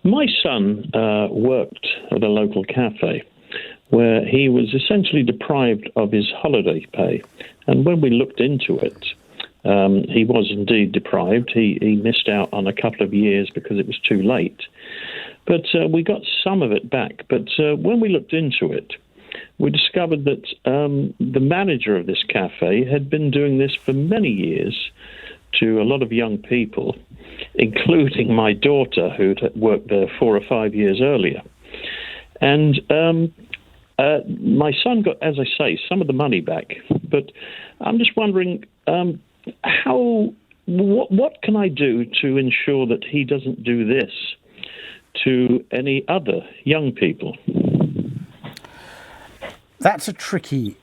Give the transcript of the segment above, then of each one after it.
My son worked at a local cafe where he was essentially deprived of his holiday pay. And when we looked into it, he was indeed deprived. He missed out on a couple of years because it was too late. But we got some of it back. But when we looked into it, we discovered that the manager of this cafe had been doing this for many years to a lot of young people, including my daughter, who'd worked there 4 or 5 years earlier. And my son got, as I say, some of the money back. But I'm just wondering, what can I do to ensure that he doesn't do this to any other young people? That's a tricky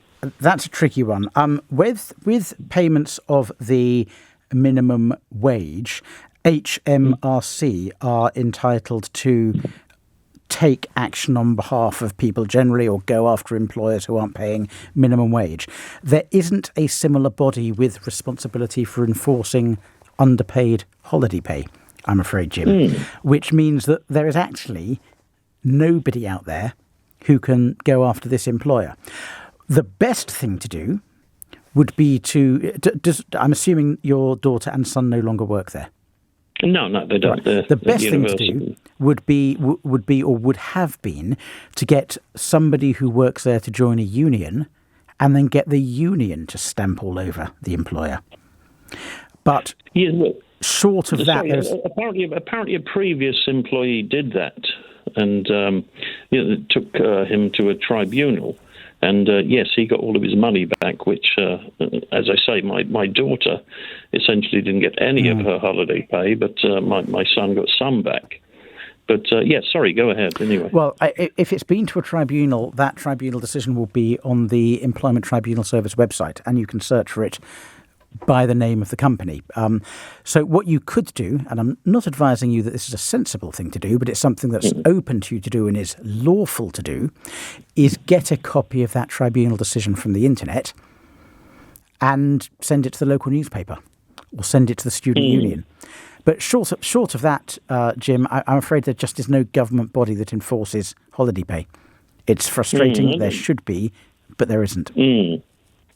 one. With payments of the minimum wage, HMRC are entitled to take action on behalf of people generally, or go after employers who aren't paying minimum wage. There isn't a similar body with responsibility for enforcing underpaid holiday pay, I'm afraid, Jim, which means that there is actually nobody out there who can go after this employer. The best thing to do would be I'm assuming your daughter and son no longer work there. No, they don't. Right. The best thing to do would be or would have been to get somebody who works there to join a union, and then get the union to stamp all over the employer. But short of that, apparently a previous employee did that, and it took him to a tribunal. And yes, he got all of his money back, which, as I say, my daughter essentially didn't get any of her holiday pay, but my son got some back. But yes, sorry, go ahead anyway. Well, if it's been to a tribunal, that tribunal decision will be on the Employment Tribunal Service website, and you can search for it by the name of the company. So what you could do, and I'm not advising you that this is a sensible thing to do, but it's something that's open to you to do and is lawful to do, is get a copy of that tribunal decision from the internet and send it to the local newspaper or send it to the student union. But short of that, Jim, I'm afraid there just is no government body that enforces holiday pay. It's frustrating. There should be, but there isn't.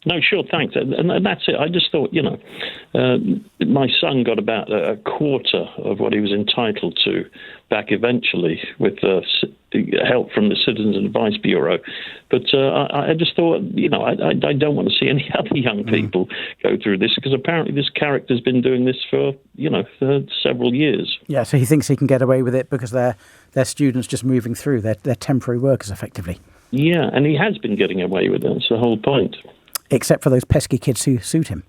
No, sure, thanks. And that's it. I just thought, my son got about a quarter of what he was entitled to back eventually with help from the Citizens Advice Bureau. But I just thought, I don't want to see any other young people go through this, because apparently this character's been doing this for several years. Yeah, so he thinks he can get away with it because they're students just moving through. They're temporary workers, effectively. Yeah, and he has been getting away with it. That's the whole point. Except for those pesky kids who suit him.